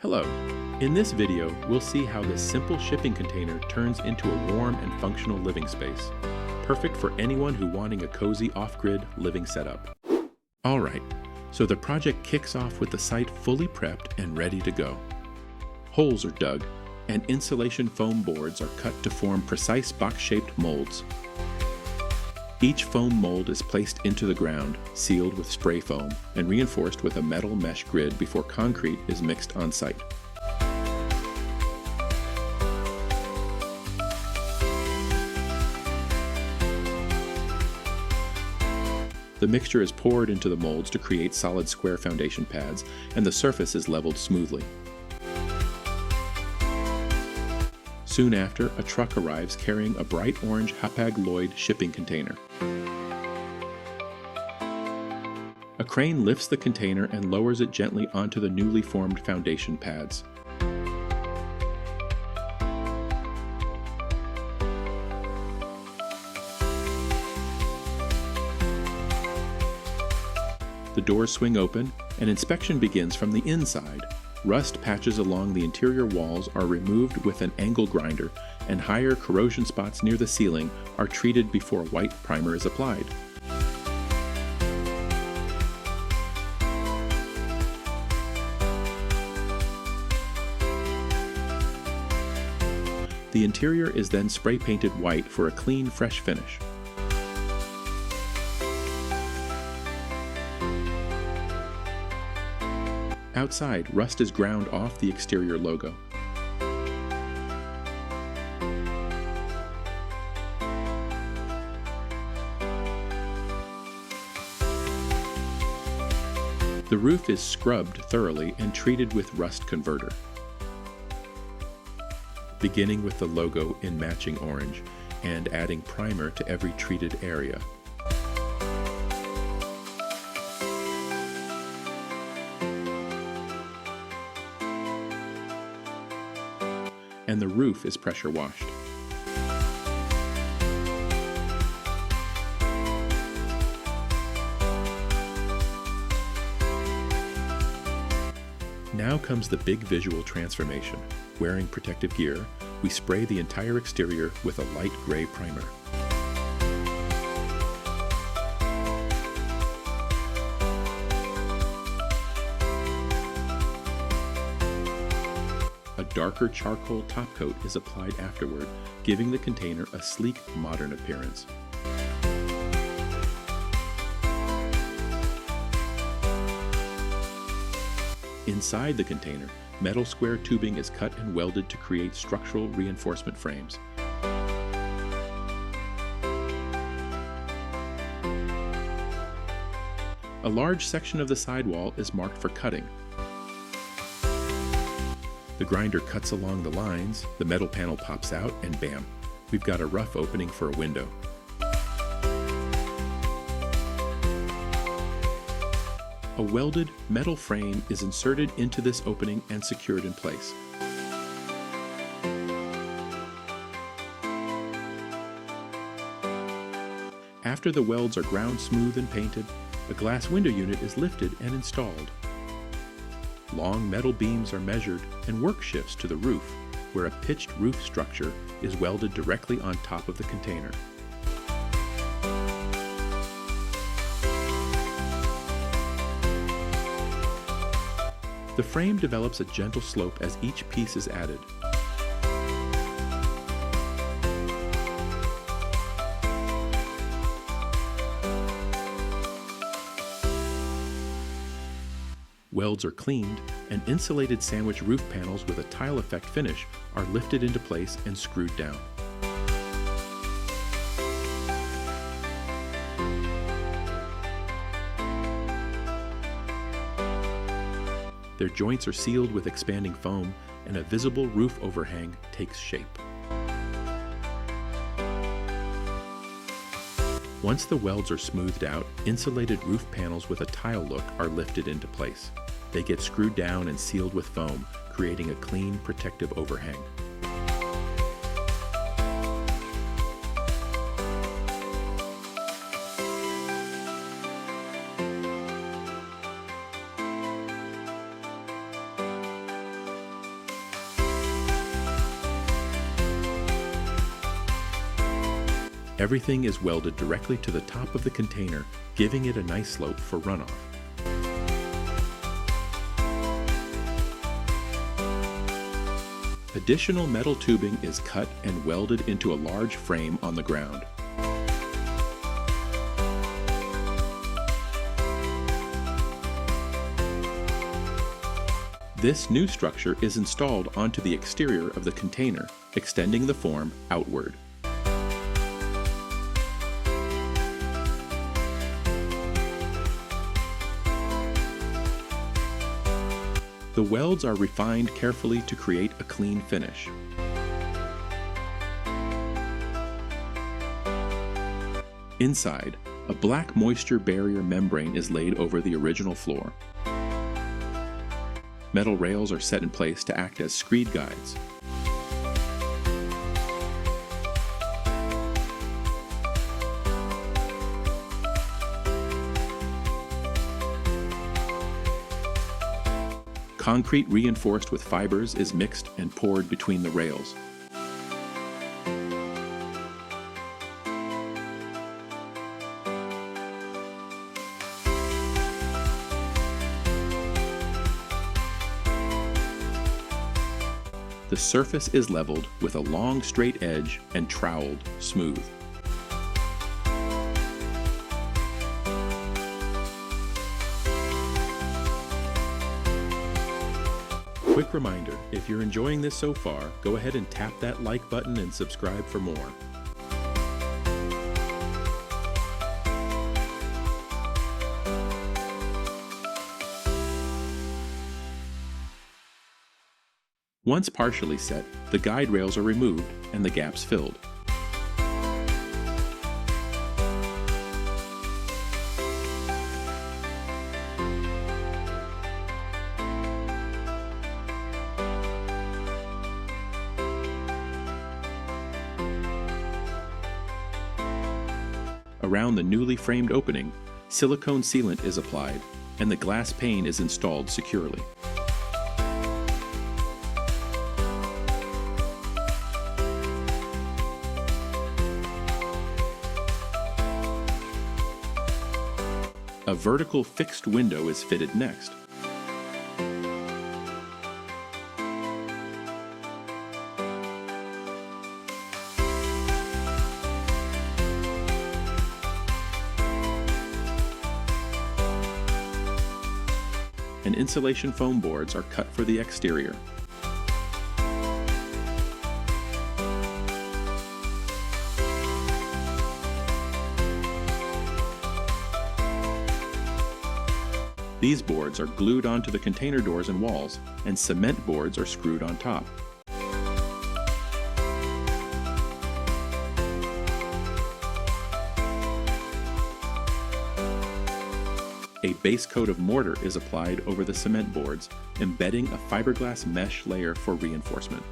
Hello. In this video, we'll see how this simple shipping container turns into a warm and functional living space, perfect for anyone who wanting a cozy off-grid living setup. Alright, so the project kicks off with the site fully prepped and ready to go. Holes are dug, and insulation foam boards are cut to form precise box-shaped molds. Each foam mold is placed into the ground, sealed with spray foam, and reinforced with a metal mesh grid before concrete is mixed on site. The mixture is poured into the molds to create solid square foundation pads, and the surface is leveled smoothly. Soon after, a truck arrives carrying a bright orange Hapag-Lloyd shipping container. A crane lifts the container and lowers it gently onto the newly formed foundation pads. The doors swing open, and inspection begins from the inside. Rust patches along the interior walls are removed with an angle grinder, and higher corrosion spots near the ceiling are treated before white primer is applied. The interior is then spray painted white for a clean, fresh finish. Outside, rust is ground off the exterior logo. The roof is scrubbed thoroughly and treated with rust converter, beginning with the logo in matching orange and adding primer to every treated area. And the roof is pressure washed. Now comes the big visual transformation. Wearing protective gear, we spray the entire exterior with a light gray primer. A darker charcoal top coat is applied afterward, giving the container a sleek, modern appearance. Inside the container, metal square tubing is cut and welded to create structural reinforcement frames. A large section of the sidewall is marked for cutting. The grinder cuts along the lines, the metal panel pops out, and bam, we've got a rough opening for a window. A welded metal frame is inserted into this opening and secured in place. After the welds are ground smooth and painted, a glass window unit is lifted and installed. Long metal beams are measured and work shifts to the roof, where a pitched roof structure is welded directly on top of the container. The frame develops a gentle slope as each piece is added. Welds are cleaned, and insulated sandwich roof panels with a tile effect finish are lifted into place and screwed down. Their joints are sealed with expanding foam, and a visible roof overhang takes shape. Once the welds are smoothed out, insulated roof panels with a tile look are lifted into place. They get screwed down and sealed with foam, creating a clean, protective overhang. Everything is welded directly to the top of the container, giving it a nice slope for runoff. Additional metal tubing is cut and welded into a large frame on the ground. This new structure is installed onto the exterior of the container, extending the form outward. The welds are refined carefully to create a clean finish. Inside, a black moisture barrier membrane is laid over the original floor. Metal rails are set in place to act as screed guides. Concrete reinforced with fibers is mixed and poured between the rails. The surface is leveled with a long straight edge and troweled smooth. Quick reminder, if you're enjoying this so far, go ahead and tap that like button and subscribe for more. Once partially set, the guide rails are removed and the gaps filled. Around the newly framed opening, silicone sealant is applied and the glass pane is installed securely. A vertical fixed window is fitted next. And insulation foam boards are cut for the exterior. These boards are glued onto the container doors and walls, and cement boards are screwed on top. A base coat of mortar is applied over the cement boards, embedding a fiberglass mesh layer for reinforcement.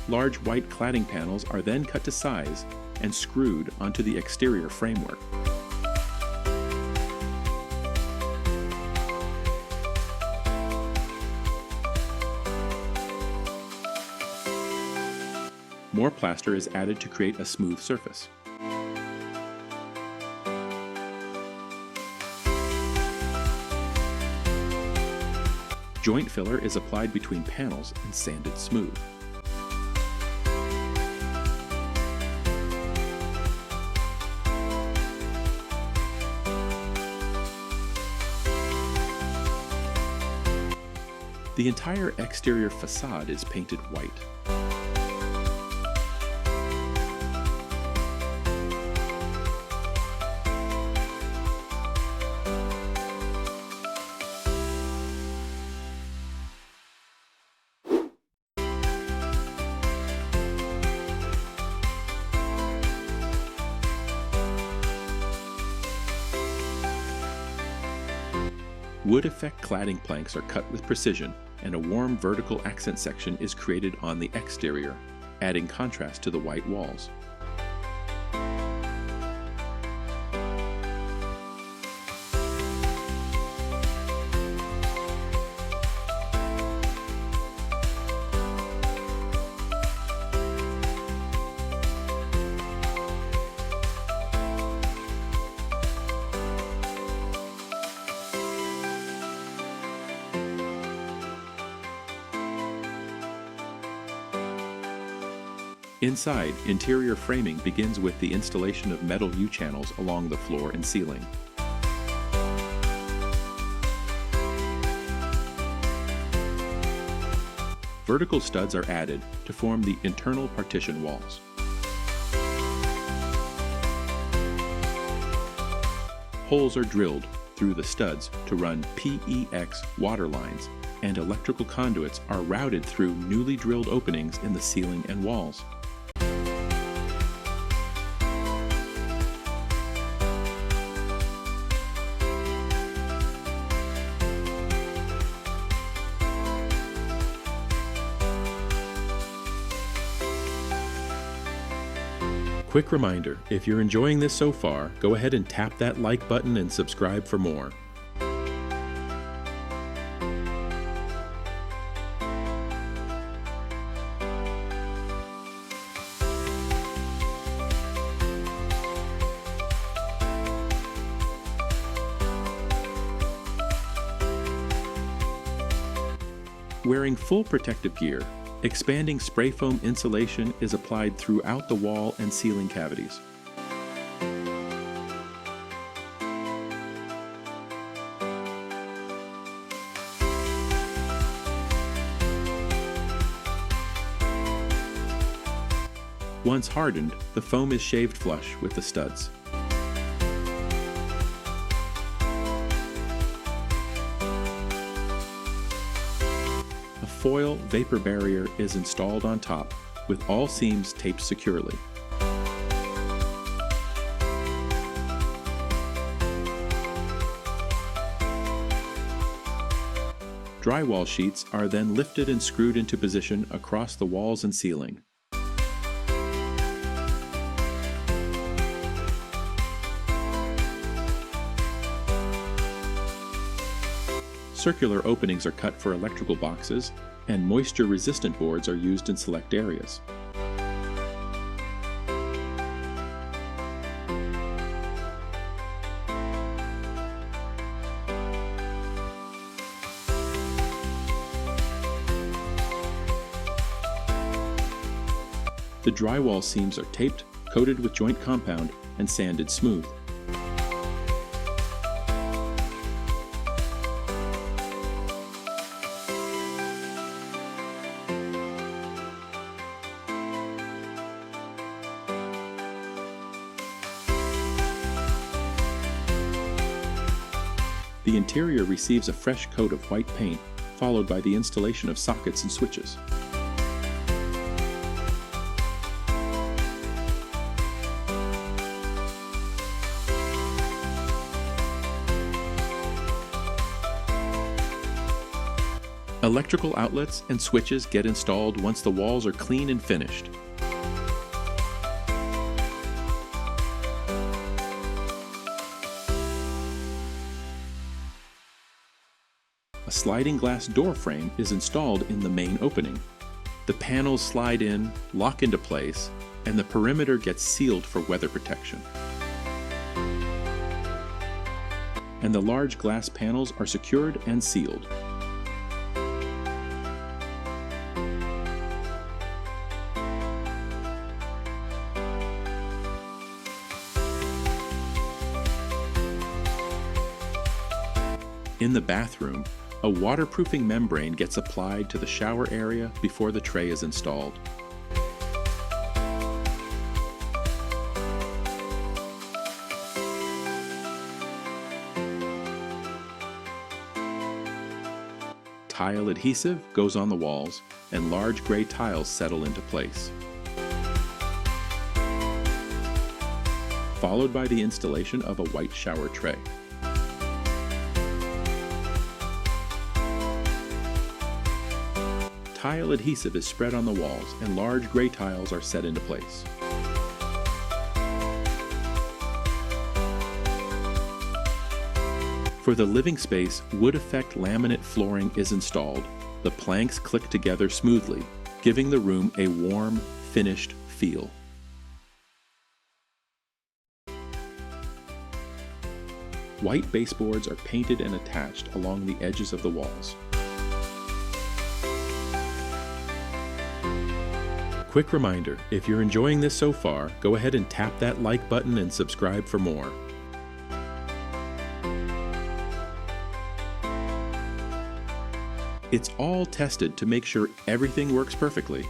Large white cladding panels are then cut to size and screwed onto the exterior framework. More plaster is added to create a smooth surface. Joint filler is applied between panels and sanded smooth. The entire exterior facade is painted white. Wood effect cladding planks are cut with precision, and a warm vertical accent section is created on the exterior. adding contrast to the white walls. Inside, interior framing begins with the installation of metal U-channels along the floor and ceiling. Vertical studs are added to form the internal partition walls. Holes are drilled through the studs to run PEX water lines, and electrical conduits are routed through newly drilled openings in the ceiling and walls. Quick reminder, if you're enjoying this so far, go ahead and tap that like button and subscribe for more. Wearing full protective gear, expanding spray foam insulation is applied throughout the wall and ceiling cavities. Once hardened, the foam is shaved flush with the studs. A foil vapor barrier is installed on top, with all seams taped securely. Drywall sheets are then lifted and screwed into position across the walls and ceiling. Circular openings are cut for electrical boxes, and moisture-resistant boards are used in select areas. The drywall seams are taped, coated with joint compound, and sanded smooth. The interior receives a fresh coat of white paint, followed by the installation of sockets and switches. Electrical outlets and switches get installed once the walls are clean and finished. A sliding glass door frame is installed in the main opening. The panels slide in, lock into place, and the perimeter gets sealed for weather protection. And the large glass panels are secured and sealed. In the bathroom, a waterproofing membrane gets applied to the shower area before the tray is installed. Tile adhesive goes on the walls, and large gray tiles settle into place. Followed by the installation of a white shower tray. tile adhesive is spread on the walls and large gray tiles are set into place. For the living space, wood effect laminate flooring is installed. The planks click together smoothly, giving the room a warm, finished feel. White baseboards are painted and attached along the edges of the walls. Quick reminder, if you're enjoying this so far, go ahead and tap that like button and subscribe for more. It's all tested to make sure everything works perfectly.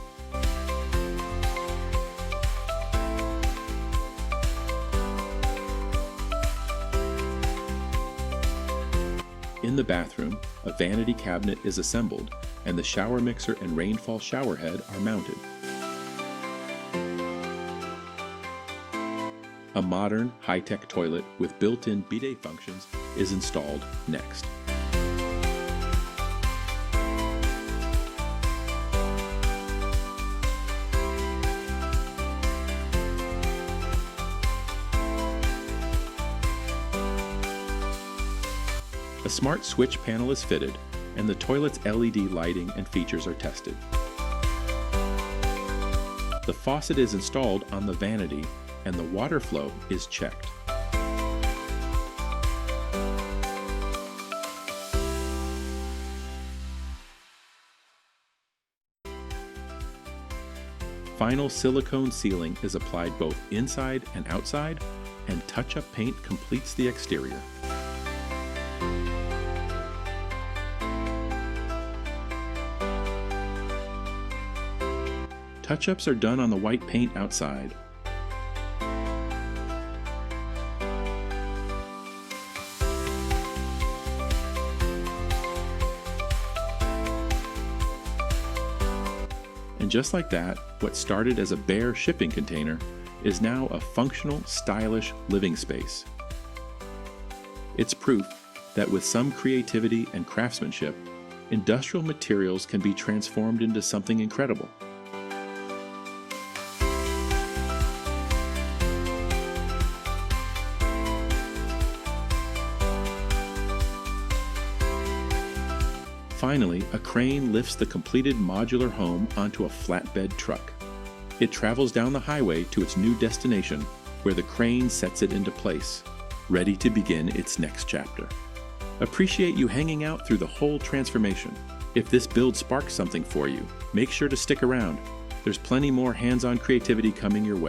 In the bathroom, a vanity cabinet is assembled, and the shower mixer and rainfall shower head are mounted. A modern, high-tech toilet with built-in bidet functions is installed next. A smart switch panel is fitted, and the toilet's LED lighting and features are tested. The faucet is installed on the vanity, and the water flow is checked. Final silicone sealing is applied both inside and outside, and touch-up paint completes the exterior. Touch-ups are done on the white paint outside. And just like that, what started as a bare shipping container is now a functional, stylish living space. It's proof that with some creativity and craftsmanship, industrial materials can be transformed into something incredible. Finally, a crane lifts the completed modular home onto a flatbed truck. It travels down the highway to its new destination, where the crane sets it into place, ready to begin its next chapter. Appreciate you hanging out through the whole transformation. If this build sparks something for you, make sure to stick around. There's plenty more hands-on creativity coming your way.